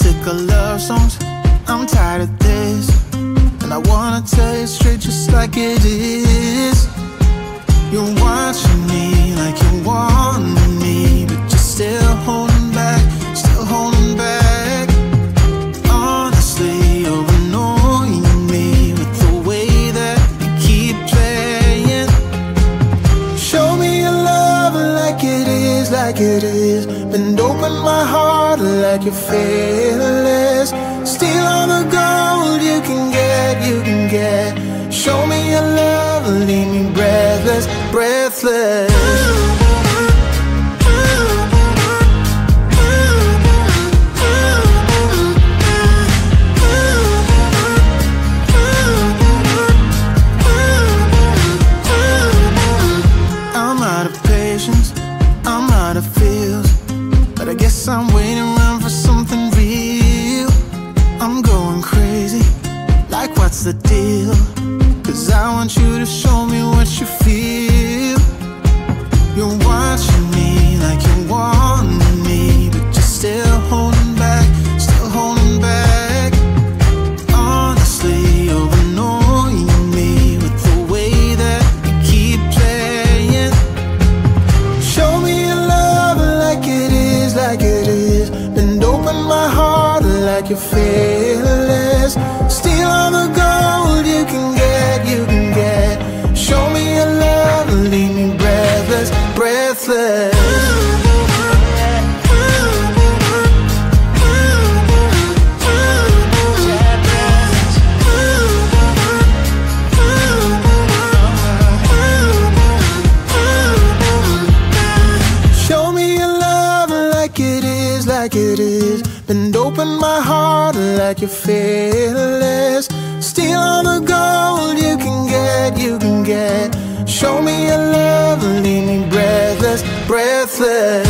sick of love songs, I'm tired of this, and I wanna tell you straight just like it is. You're watching me like you want me, but you're still holding back, still holding back. Honestly, you're annoying me with the way that you keep playing. Show me your love like it is, like it is. Bend open my heart like you're fearless. Steal all the gold you can get, you can get. Show me your love, leave me breathless, breathless. I'm out of patience, I'm out of feels, but I guess I'm waiting around for something real. I'm going crazy, like what's the deal? 'Cause I want you to show me what you feel. You're watching me like you want me, but you're still holding back, still holding back. Honestly, you're annoying me with the way that you keep playing. Show me your love like it is, like it is. Bend open my heart like you're fearless. Steal all the gold you can get, you can get. Show me your love, leave me breathless, breathless. Show me your love like it is, like it is. Bend open my heart like you're fearless. Steal all the gold you can get, you can get. Show me your love, leave me breathless, breathless.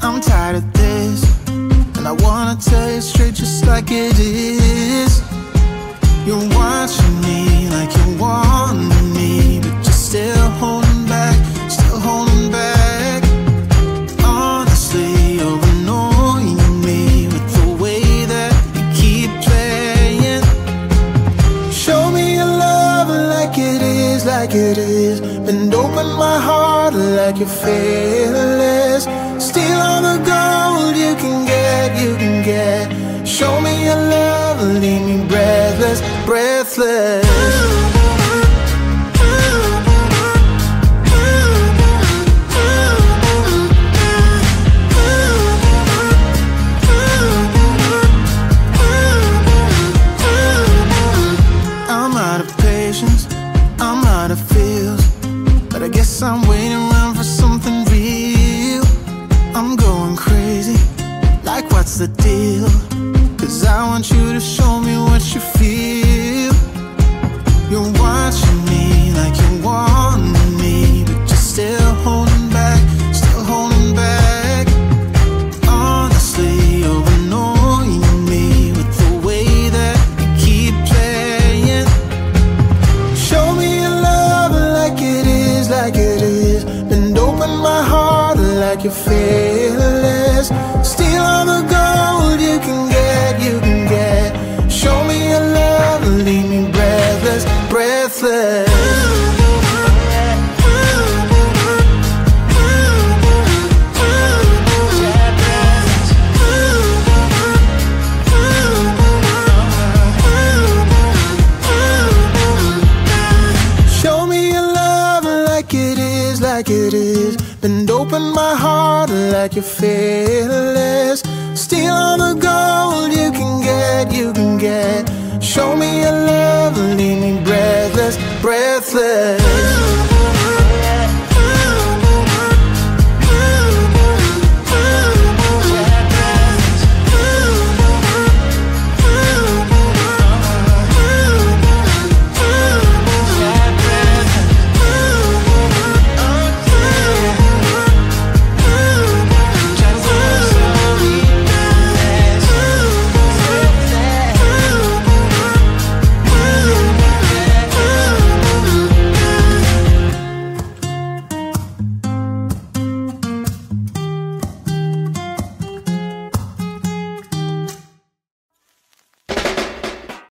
I'm tired of this, and I wanna tell you straight just like it is. You're watching me like you want me, but you're still holding back, still holding back. Honestly, you're annoying me with the way that you keep playing. Show me your love like it is, like it is. Bend open my heart like you're fearless. Steal all the gold you can get, you can get. Show me your love, leave me breathless, breathless. I'm out of patience, I'm out of feels, but I guess I'm waiting around for something real. I'm going crazy, like what's the deal? 'Cause I want you to show me what you feel. You're watching me like you want me, but you're still holding back, still holding back. Honestly, you're annoying me with the way that you keep playing. Show me your love like it is, like it is. Bend open my heart like you're fearless. Steal all the gold you can get, you can get. Show me your love, leave me breathless, breathless. Show me your love like it is, like it is. Bend open my heart like you're fearless. Steal all the gold you can get, you can get. Show me your love, leave me breathless, breathless.